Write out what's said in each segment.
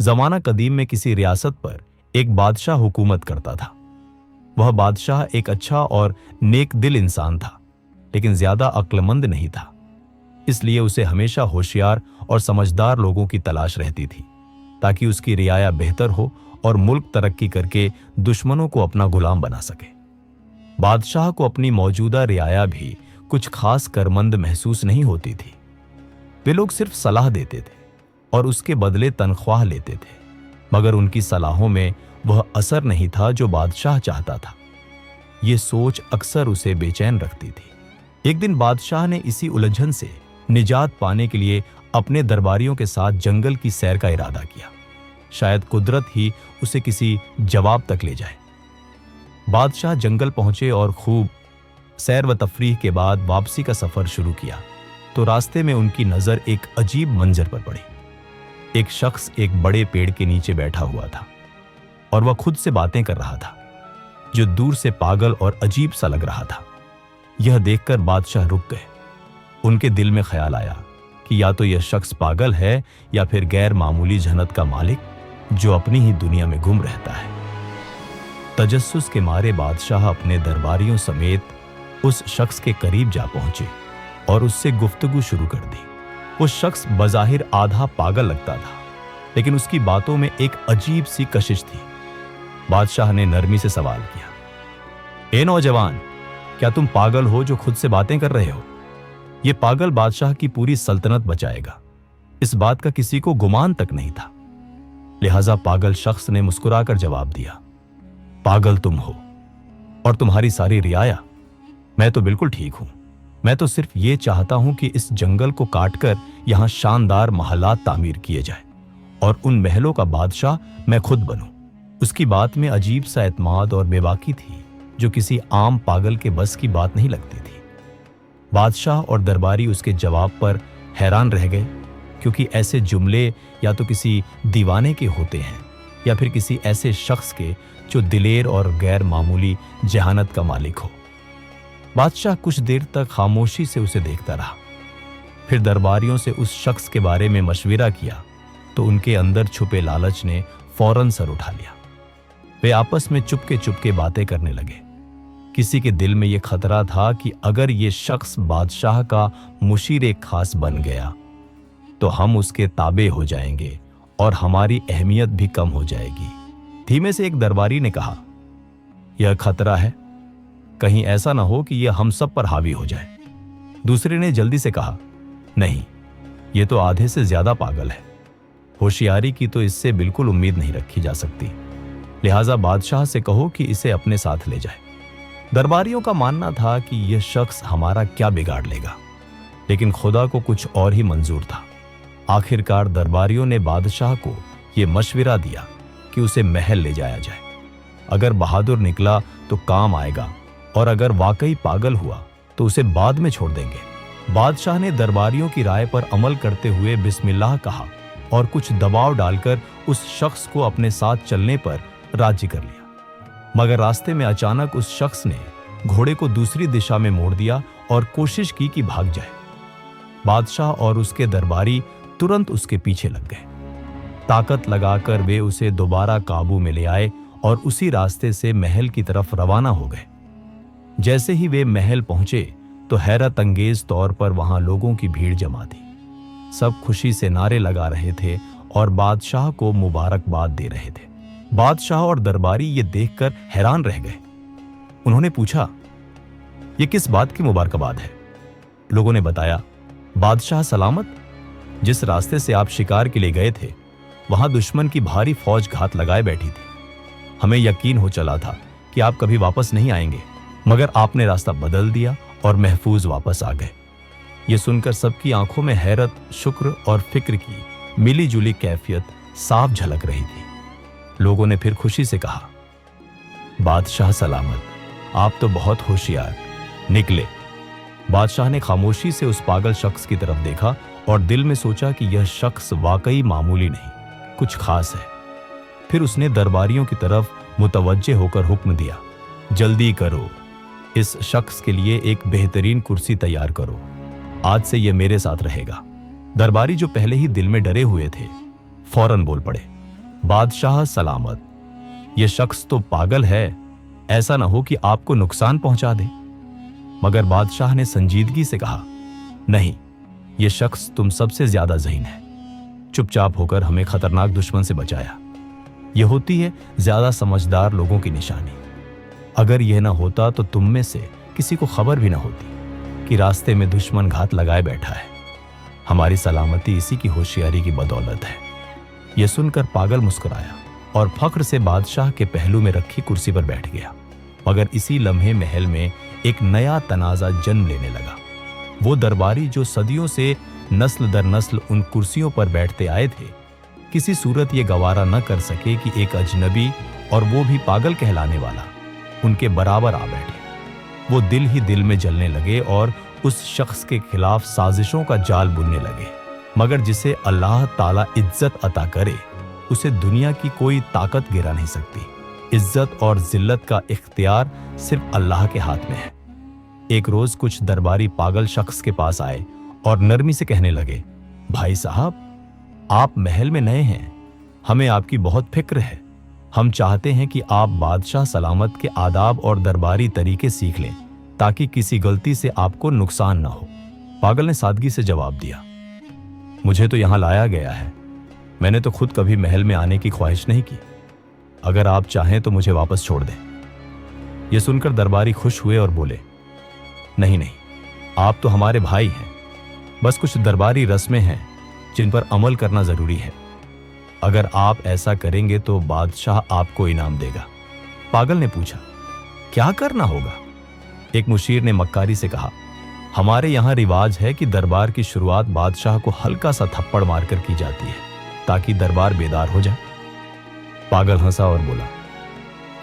जमाना कदीम में किसी रियासत पर एक बादशाह हुकूमत करता था। वह बादशाह एक अच्छा और नेक दिल इंसान था, लेकिन ज्यादा अक्लमंद नहीं था। इसलिए उसे हमेशा होशियार और समझदार लोगों की तलाश रहती थी, ताकि उसकी रियाया बेहतर हो और मुल्क तरक्की करके दुश्मनों को अपना गुलाम बना सके। बादशाह को अपनी मौजूदा रियाया भी कुछ खास करमंद महसूस नहीं होती थी। वे लोग सिर्फ सलाह देते थे और उसके बदले तनख्वाह लेते थे, मगर उनकी सलाहों में वह असर नहीं था जो बादशाह चाहता था। यह सोच अक्सर उसे बेचैन रखती थी। एक दिन बादशाह ने इसी उलझन से निजात पाने के लिए अपने दरबारियों के साथ जंगल की सैर का इरादा किया। शायद कुदरत ही उसे किसी जवाब तक ले जाए। बादशाह जंगल पहुंचे और खूब सैर व तफरीह के बाद वापसी का सफर शुरू किया तो रास्ते में उनकी नजर एक अजीब मंजर पर पड़ी। एक शख्स एक बड़े पेड़ के नीचे बैठा हुआ था और वह खुद से बातें कर रहा था, जो दूर से पागल और अजीब सा लग रहा था। यह देखकर बादशाह रुक गए। उनके दिल में ख्याल आया कि या तो यह शख्स पागल है या फिर गैर मामूली जहनत का मालिक जो अपनी ही दुनिया में गुम रहता है। तजस्सुस के मारे बादशाह अपने दरबारियों समेत उस शख्स के करीब जा पहुंचे और उससे गुफ्तगू शुरू कर दी। वो शख्स बज़ाहिर आधा पागल लगता था, लेकिन उसकी बातों में एक अजीब सी कशिश थी। बादशाह ने नरमी से सवाल किया, ए नौजवान, क्या तुम पागल हो जो खुद से बातें कर रहे हो? यह पागल बादशाह की पूरी सल्तनत बचाएगा, इस बात का किसी को गुमान तक नहीं था। लिहाजा पागल शख्स ने मुस्कुराकर जवाब दिया, पागल तुम हो और तुम्हारी सारी रियाया। मैं तो बिल्कुल ठीक हूं। मैं तो सिर्फ ये चाहता हूं कि इस जंगल को काटकर यहां शानदार महलात तामीर किए जाए और उन महलों का बादशाह मैं खुद बनूं। उसकी बात में अजीब सा एतमाद और बेबाकी थी, जो किसी आम पागल के बस की बात नहीं लगती थी। बादशाह और दरबारी उसके जवाब पर हैरान रह गए, क्योंकि ऐसे जुमले या तो किसी दीवाने के होते हैं या फिर किसी ऐसे शख्स के जो दिलेर और गैर मामूली जहानत का मालिक हो। बादशाह कुछ देर तक खामोशी से उसे देखता रहा। फिर दरबारियों से उस शख्स के बारे में मशविरा किया तो उनके अंदर छुपे लालच ने फौरन सर उठा लिया। वे आपस में चुपके चुपके बातें करने लगे। किसी के दिल में यह खतरा था कि अगर यह शख्स बादशाह का मुशीर खास बन गया तो हम उसके ताबे हो जाएंगे और हमारी अहमियत भी कम हो जाएगी। धीमे से एक दरबारी ने कहा, यह खतरा है, कहीं ऐसा ना हो कि यह हम सब पर हावी हो जाए। दूसरे ने जल्दी से कहा, नहीं, यह तो आधे से ज्यादा पागल है। होशियारी की तो इससे बिल्कुल उम्मीद नहीं रखी जा सकती। लिहाजा बादशाह से कहो कि इसे अपने साथ ले जाए। दरबारियों का मानना था कि यह शख्स हमारा क्या बिगाड़ लेगा, लेकिन खुदा को कुछ और ही मंजूर था। आखिरकार दरबारियों ने बादशाह को यह मशविरा दिया कि उसे महल ले जाया जाए। अगर बहादुर निकला तो काम आएगा और अगर वाकई पागल हुआ तो उसे बाद में छोड़ देंगे। बादशाह ने दरबारियों की राय पर अमल करते हुए बिस्मिल्लाह कहा और कुछ दबाव डालकर उस शख्स को अपने साथ चलने पर राजी कर लिया। मगर रास्ते में अचानक उस शख्स ने घोड़े को दूसरी दिशा में मोड़ दिया और कोशिश की कि भाग जाए। बादशाह और उसके दरबारी तुरंत उसके पीछे लग गए। ताकत लगाकर वे उसे दोबारा काबू में ले आए और उसी रास्ते से महल की तरफ रवाना हो गए। जैसे ही वे महल पहुंचे तो हैरत अंगेज तौर पर वहां लोगों की भीड़ जमा थी। सब खुशी से नारे लगा रहे थे और बादशाह को मुबारकबाद दे रहे थे। बादशाह और दरबारी ये देखकर हैरान रह गए। उन्होंने पूछा, ये किस बात की मुबारकबाद है? लोगों ने बताया, बादशाह सलामत, जिस रास्ते से आप शिकार के लिए गए थे वहां दुश्मन की भारी फौज घात लगाए बैठी थी। हमें यकीन हो चला था कि आप कभी वापस नहीं आएंगे, मगर आपने रास्ता बदल दिया और महफूज वापस आ गए। यह सुनकर सबकी आंखों में हैरत, शुक्र और फिक्र की मिली जुली कैफियत साफ झलक रही थी। लोगों ने फिर खुशी से कहा, बादशाह सलामत, आप तो बहुत होशियार निकले। बादशाह ने खामोशी से उस पागल शख्स की तरफ देखा और दिल में सोचा कि यह शख्स वाकई मामूली नहीं, कुछ खास है। फिर उसने दरबारियों की तरफ मुतवज्जे होकर हुक्म दिया, जल्दी करो, इस शख्स के लिए एक बेहतरीन कुर्सी तैयार करो। आज से यह मेरे साथ रहेगा। दरबारी जो पहले ही दिल में डरे हुए थे फौरन बोल पड़े, बादशाह सलामत, यह शख्स तो पागल है, ऐसा ना हो कि आपको नुकसान पहुंचा दे। मगर बादशाह ने संजीदगी से कहा, नहीं, यह शख्स तुम सबसे ज्यादा ज़हीन है। चुपचाप होकर हमें खतरनाक दुश्मन से बचाया। यह होती है ज्यादा समझदार लोगों की निशानी। अगर यह ना होता तो तुम में से किसी को खबर भी ना होती कि रास्ते में दुश्मन घात लगाए बैठा है। हमारी सलामती इसी की होशियारी की बदौलत है। यह सुनकर पागल मुस्कुराया और फख्र से बादशाह के पहलू में रखी कुर्सी पर बैठ गया। मगर इसी लम्हे महल में एक नया तनाजा जन्म लेने लगा। वो दरबारी जो सदियों से नस्ल दर नस्ल उन कुर्सियों पर बैठते आए थे, किसी सूरत ये गवारा न कर सके कि एक अजनबी, और वो भी पागल कहलाने वाला, उनके बराबर आ बैठे। वो दिल ही दिल में जलने लगे और उस शख्स के खिलाफ साजिशों का जाल बुनने लगे। मगर जिसे अल्लाह ताला इज्जत अता करे, उसे दुनिया की कोई ताकत गिरा नहीं सकती। इज्जत और जिल्लत का इख्तियार सिर्फ अल्लाह के हाथ में है। एक रोज कुछ दरबारी पागल शख्स के पास आए और नरमी से कहने लगे, भाई साहब, आप महल में नए हैं, हमें आपकी बहुत फिक्र है। हम चाहते हैं कि आप बादशाह सलामत के आदाब और दरबारी तरीके सीख लें, ताकि किसी गलती से आपको नुकसान ना हो। पागल ने सादगी से जवाब दिया, मुझे तो यहां लाया गया है, मैंने तो खुद कभी महल में आने की ख्वाहिश नहीं की। अगर आप चाहें तो मुझे वापस छोड़ दें। यह सुनकर दरबारी खुश हुए और बोले, नहीं नहीं, आप तो हमारे भाई हैं, बस कुछ दरबारी रस्में हैं जिन पर अमल करना जरूरी है। अगर आप ऐसा करेंगे तो बादशाह आपको इनाम देगा। पागल ने पूछा, क्या करना होगा? एक मुशीर ने मक्कारी से कहा, हमारे यहां रिवाज है कि दरबार की शुरुआत बादशाह को हल्का सा थप्पड़ मारकर की जाती है, ताकि दरबार बेदार हो जाए। पागल हंसा और बोला,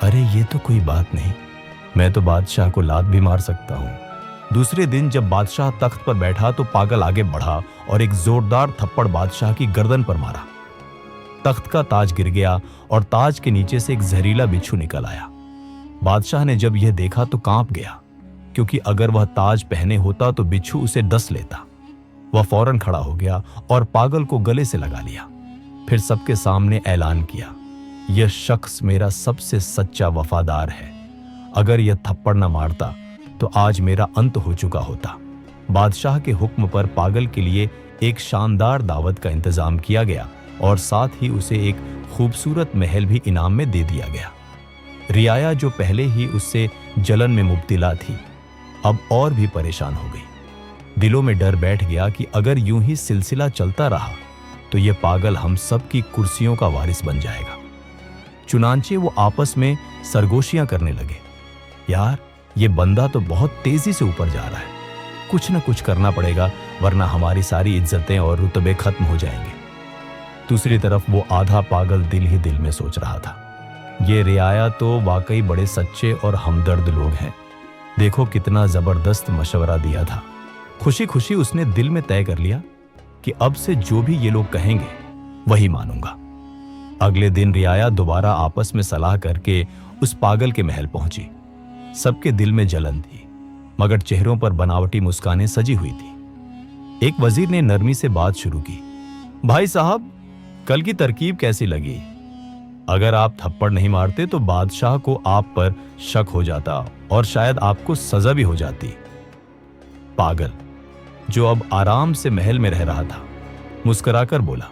अरे ये तो कोई बात नहीं, मैं तो बादशाह को लात भी मार सकता हूं। दूसरे दिन जब बादशाह तख्त पर बैठा तो पागल आगे बढ़ा और एक जोरदार थप्पड़ बादशाह की गर्दन पर मारा। तख्त का ताज गिर गया और ताज के नीचे से एक जहरीला बिच्छू निकल आया। बादशाह ने जब यह देखा तो कांप गया, क्योंकि अगर वह ताज पहने होता तो बिच्छू उसे डस लेता। वह फौरन खड़ा हो गया और पागल को गले से लगा लिया। फिर सबके सामने ऐलान किया, यह शख्स मेरा सबसे सच्चा वफादार है। अगर यह थप्पड़ न मारता तो आज मेरा अंत हो चुका होता। बादशाह के हुक्म पर पागल के लिए एक शानदार दावत का इंतजाम किया गया और साथ ही उसे एक खूबसूरत महल भी इनाम में दे दिया गया। रियाया, जो पहले ही उससे जलन में मुब्तिला थी, अब और भी परेशान हो गई। दिलों में डर बैठ गया कि अगर यूं ही सिलसिला चलता रहा तो यह पागल हम सब की कुर्सियों का वारिस बन जाएगा। चुनांचे वो आपस में सरगोशियां करने लगे, यार ये बंदा तो बहुत तेजी से ऊपर जा रहा है, कुछ न कुछ करना पड़ेगा वरना हमारी सारी इज्जतें और रुतबे खत्म हो जाएंगे। दूसरी तरफ वो आधा पागल दिल ही दिल में सोच रहा था, ये रियाया तो वाकई बड़े सच्चे और हमदर्द लोग हैं। देखो कितना जबरदस्त मशवरा दिया था। खुशी खुशी उसने दिल में तय कर लिया कि अब से जो भी ये लोग कहेंगे वही मानूंगा। अगले दिन रियाया दोबारा आपस में सलाह करके उस पागल के महल पहुंची। सबके दिल में जलन थी, मगर चेहरों पर बनावटी मुस्कानें सजी हुई थी। एक वजीर ने नरमी से बात शुरू की, भाई साहब, कल की तरकीब कैसी लगी? अगर आप थप्पड़ नहीं मारते तो बादशाह को आप पर शक हो जाता और शायद आपको सजा भी हो जाती। पागल, जो अब आराम से महल में रह रहा था, मुस्कुराकर बोला,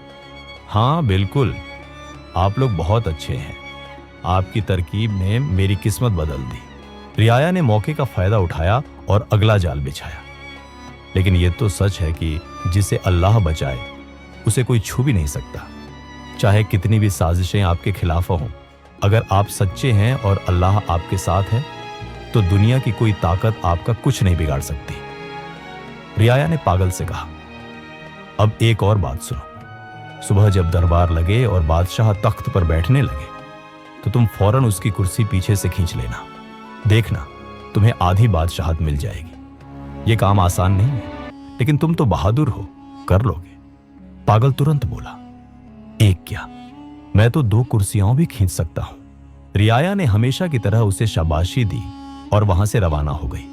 हाँ बिल्कुल, आप लोग बहुत अच्छे हैं, आपकी तरकीब ने मेरी किस्मत बदल दी। रियाया ने मौके का फायदा उठाया और अगला जाल बिछाया। लेकिन यह तो सच है कि जिसे अल्लाह बचाए उसे कोई छू भी नहीं सकता। चाहे कितनी भी साजिशें आपके खिलाफ हों, अगर आप सच्चे हैं और अल्लाह आपके साथ है तो दुनिया की कोई ताकत आपका कुछ नहीं बिगाड़ सकती। रियाया ने पागल से कहा, अब एक और बात सुनो। सुबह जब दरबार लगे और बादशाह तख्त पर बैठने लगे तो तुम फौरन उसकी कुर्सी पीछे से खींच लेना। देखना, तुम्हें आधी बादशाहत मिल जाएगी। यह काम आसान नहीं है, लेकिन तुम तो बहादुर हो, कर लोगे। पागल तुरंत बोला, एक क्या, मैं तो 2 कुर्सियां भी खींच सकता हूं। रियाया ने हमेशा की तरह उसे शाबाशी दी और वहां से रवाना हो गई।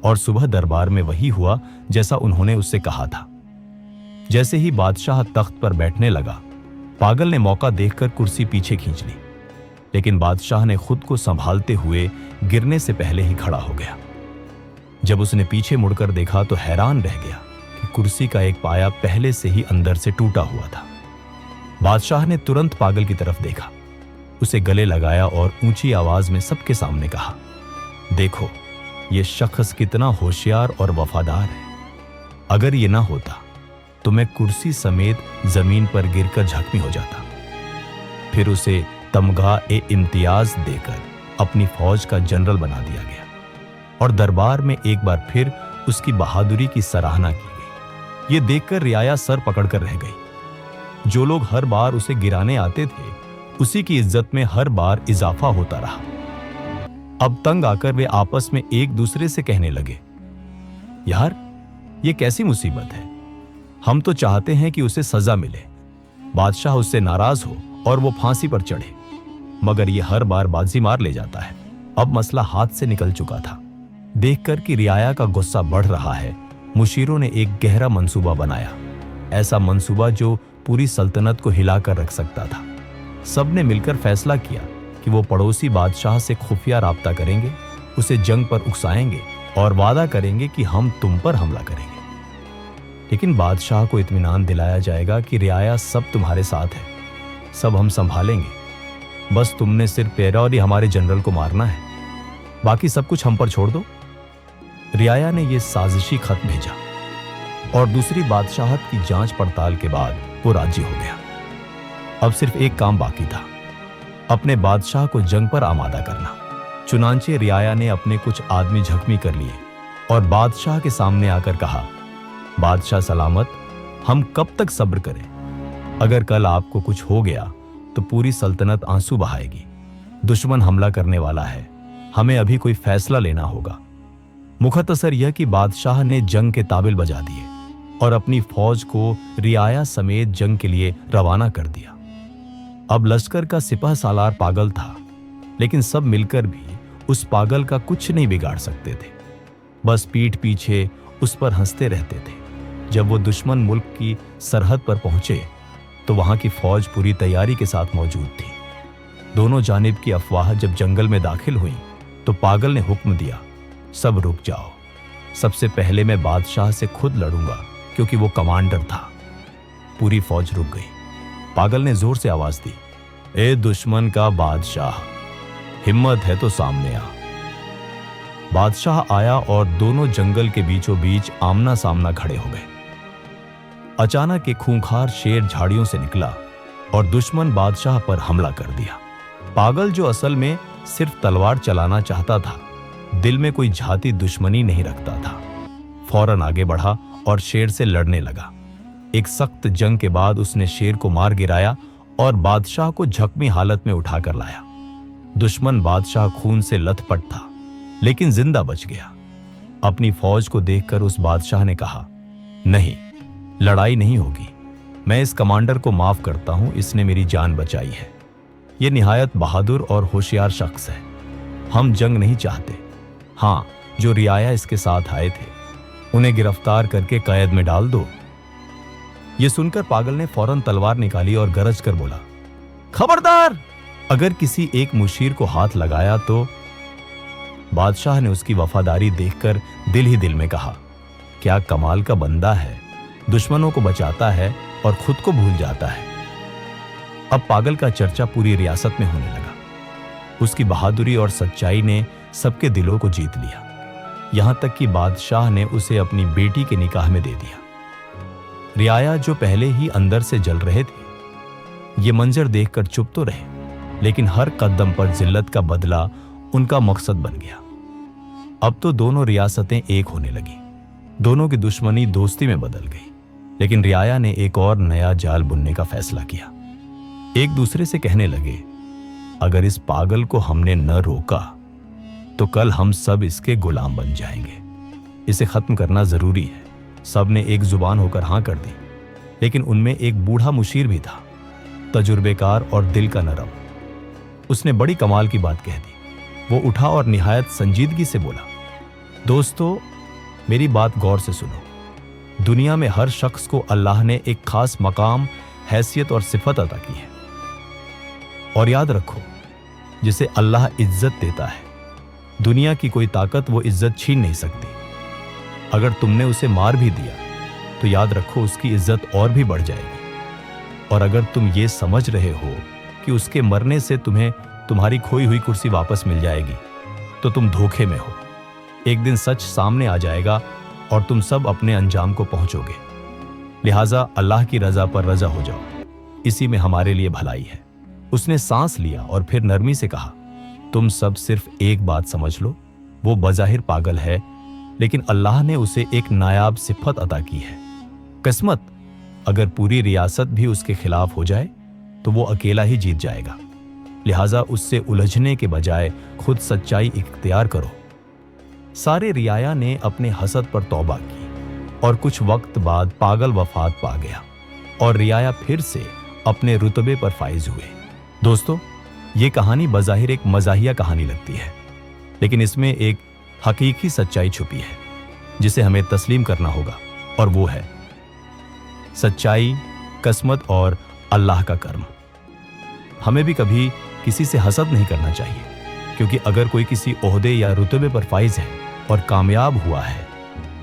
और सुबह दरबार में वही हुआ जैसा उन्होंने उससे कहा था। जैसे ही बादशाह तख्त पर बैठने लगा, पागल ने मौका देखकर कुर्सी पीछे खींच ली, लेकिन बादशाह ने खुद को संभालते हुए गिरने से पहले ही खड़ा हो गया। जब उसने पीछे मुड़कर देखा तो हैरान रह गया कि कुर्सी का एक पाया पहले से ही अंदर से टूटा हुआ था। बादशाह ने तुरंत पागल की तरफ देखा, उसे गले लगाया और ऊंची आवाज में सबके सामने कहा, देखो ये शख्स कितना होशियार और वफादार है। अगर ये ना होता तो मैं कुर्सी समेत जमीन पर गिरकर जख्मी हो जाता। फिर उसे तमगा-ए-इम्तियाज देकर अपनी फौज का जनरल बना दिया गया और दरबार में एक बार फिर उसकी बहादुरी की सराहना की गई। ये देखकर रियाया सर पकड़कर रह गई। जो लोग हर बार उसे गिराने आते थे, उसी की इज्जत में हर बार इजाफा होता रहा। अब तंग आकर वे आपस में एक दूसरे से कहने लगे, यार ये कैसी मुसीबत है, हम तो चाहते हैं कि उसे सजा मिले, बादशाह उससे नाराज हो और वो फांसी पर चढ़े, मगर ये हर बार बाजी मार ले जाता है। अब मसला हाथ से निकल चुका था। देखकर कि रियाया का गुस्सा बढ़ रहा है, मुशीरों ने एक गहरा मंसूबा बनाया, ऐसा मंसूबा जो पूरी सल्तनत को हिलाकर रख सकता था। सबने मिलकर फैसला किया कि वो पड़ोसी बादशाह से खुफिया राब्ता करेंगे, उसे जंग पर उकसाएंगे और वादा करेंगे कि हम तुम पर हमला करेंगे। लेकिन बादशाह को इत्मीनान दिलाया जाएगा कि रियाया सब तुम्हारे साथ है, सब हम संभालेंगे, बस तुमने सिर्फ पेरा और हमारे जनरल को मारना है, बाकी सब कुछ हम पर छोड़ दो। रियाया ने यह साजिशी खत भेजा और दूसरी बादशाहत की जांच पड़ताल के बाद वो राजी हो गया। अब सिर्फ एक काम बाकी था, अपने बादशाह को जंग पर आमादा करना। चुनांचे रियाया ने अपने कुछ आदमी जख्मी कर लिए और बादशाह के सामने आकर कहा, बादशाह सलामत, हम कब तक सब्र करें? अगर कल आपको कुछ हो गया तो पूरी सल्तनत आंसू बहाएगी। दुश्मन हमला करने वाला है, हमें अभी कोई फैसला लेना होगा। मुख्तसर यह कि बादशाह ने जंग के ताबिल बजा दिए और अपनी फौज को रियाया समेत जंग के लिए रवाना कर दिया। अब लश्कर का सिपह सालार पागल था, लेकिन सब मिलकर भी उस पागल का कुछ नहीं बिगाड़ सकते थे, बस पीठ पीछे उस पर हंसते रहते थे। जब वो दुश्मन मुल्क की सरहद पर पहुंचे तो वहां की फौज पूरी तैयारी के साथ मौजूद थी। दोनों जानिब की अफवाह जब जंगल में दाखिल हुई तो पागल ने हुक्म दिया, सब रुक जाओ, सबसे पहले मैं बादशाह से खुद लड़ूंगा, क्योंकि वो कमांडर था। पूरी फौज रुक गई। पागल ने जोर से आवाज दी, ए दुश्मन का बादशाह, हिम्मत है तो सामने आ। बादशाह आया और दोनों जंगल के बीचों बीच आमना सामना खड़े हो गए। अचानक एक खूंखार शेर झाड़ियों से निकला और दुश्मन बादशाह पर हमला कर दिया। पागल, जो असल में सिर्फ तलवार चलाना चाहता था, दिल में कोई झाती दुश्मनी नहीं रखता था, फौरन आगे बढ़ा और शेर से लड़ने लगा। एक सख्त जंग के बाद उसने शेर को मार गिराया और बादशाह को जख्मी हालत में उठाकर लाया। दुश्मन बादशाह खून से लथपथ था, लेकिन जिंदा बच गया। अपनी फौज को देखकर उस बादशाह ने कहा, नहीं, लड़ाई नहीं होगी, मैं इस कमांडर को माफ करता हूं, इसने मेरी जान बचाई है। यह निहायत बहादुर और होशियार शख्स है। हम जंग नहीं चाहते। हां, जो रियाया इसके साथ आए थे उन्हें गिरफ्तार करके कैद में डाल दो। यह सुनकर पागल ने फौरन तलवार निकाली और गरज कर बोला, खबरदार! अगर किसी एक मुशीर को हाथ लगाया तो। बादशाह ने उसकी वफादारी देखकर दिल ही दिल में कहा, क्या कमाल का बंदा है, दुश्मनों को बचाता है और खुद को भूल जाता है। अब पागल का चर्चा पूरी रियासत में होने लगा। उसकी बहादुरी और सच्चाई ने सबके दिलों को जीत लिया, यहां तक कि बादशाह ने उसे अपनी बेटी के निकाह में दे दिया। रियाया, जो पहले ही अंदर से जल रहे थे, ये मंजर देखकर चुप तो रहे, लेकिन हर कदम पर जिल्लत का बदला उनका मकसद बन गया। अब तो दोनों रियासतें एक होने लगी, दोनों की दुश्मनी दोस्ती में बदल गई। लेकिन रियाया ने एक और नया जाल बुनने का फैसला किया। एक दूसरे से कहने लगे, अगर इस पागल को हमने न रोका तो कल हम सब इसके गुलाम बन जाएंगे। इसे खत्म करना जरूरी है। सबने एक जुबान होकर हां कर दी, लेकिन उनमें एक बूढ़ा मुशीर भी था, तजुर्बेकार और दिल का नरम। उसने बड़ी कमाल की बात कह दी। वो उठा और निहायत संजीदगी से बोला, दोस्तों, मेरी बात गौर से सुनो। दुनिया में हर शख्स को अल्लाह ने एक खास मकाम हैसियत और सिफत अता की है। और याद रखो, जिसे अल्लाह इज्जत देता है, दुनिया की कोई ताकत वो इज्जत छीन नहीं सकती। अगर तुमने उसे मार भी दिया तो याद रखो उसकी इज्जत और भी बढ़ जाएगी। और अगर तुम ये समझ रहे हो कि उसके मरने से तुम्हें तुम्हारी खोई हुई कुर्सी वापस मिल जाएगी, तो तुम धोखे में हो। एक दिन सच सामने आ जाएगा और तुम सब अपने अंजाम को पहुंचोगे। लिहाजा अल्लाह की रजा पर रजा हो जाओ, इसी में हमारे लिए भलाई है। उसने सांस लिया और फिर नरमी से कहा, तुम सब सिर्फ एक बात समझ लो, वो बज़ाहिर पागल है, लेकिन अल्लाह ने उसे एक नायाब सिफत अता की है, किस्मत। अगर पूरी रियासत भी उसके खिलाफ हो जाए तो वो अकेला ही जीत जाएगा। लिहाजा उससे उलझने के बजाय खुद सच्चाई इख्तियार करो। सारे रियाया ने अपने हसद पर तौबा की और कुछ वक्त बाद पागल वफात पा गया और रियाया फिर से अपने रुतबे पर फाइज हुए। दोस्तों, ये कहानी बज़ाहिर एक मज़ाहिया कहानी लगती है, लेकिन इसमें एक हकीकी सच्चाई छुपी है जिसे हमें तस्लीम करना होगा, और वो है सच्चाई, किस्मत और अल्लाह का कर्म। हमें भी कभी किसी से हसद नहीं करना चाहिए, क्योंकि अगर कोई किसी ओहदे या रुतबे पर फाइज है और कामयाब हुआ है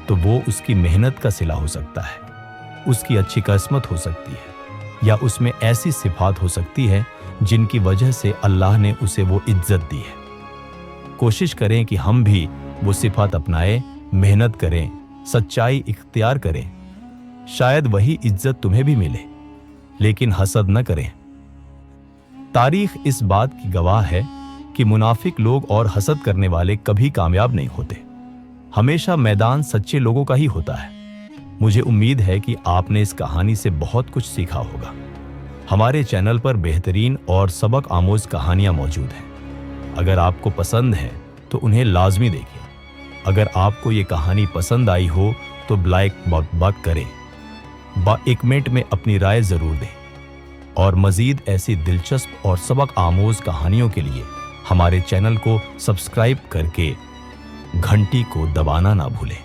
तो वो उसकी मेहनत का सिला हो सकता है, उसकी अच्छी किस्मत हो सकती है, या उसमें ऐसी सिफात हो सकती है जिनकी वजह से अल्लाह ने उसे वो इज्जत दी है। कोशिश करें कि हम भी वो सिफात अपनाएं, मेहनत करें, सच्चाई इख्तियार करें। शायद वही इज्जत तुम्हें भी मिले, लेकिन हसद न करें। तारीख इस बात की गवाह है कि मुनाफिक लोग और हसद करने वाले कभी कामयाब नहीं होते। हमेशा मैदान सच्चे लोगों का ही होता है। मुझे उम्मीद है कि आपने इस कहानी से बहुत कुछ सीखा होगा। हमारे चैनल पर बेहतरीन और सबक आमोज कहानियां मौजूद हैं। अगर आपको पसंद है तो उन्हें लाजमी देखें। अगर आपको ये कहानी पसंद आई हो तो लाइक बक करें, एक मिनट में अपनी राय जरूर दें, और मजीद ऐसी दिलचस्प और सबक आमोज कहानियों के लिए हमारे चैनल को सब्सक्राइब करके घंटी को दबाना ना भूलें।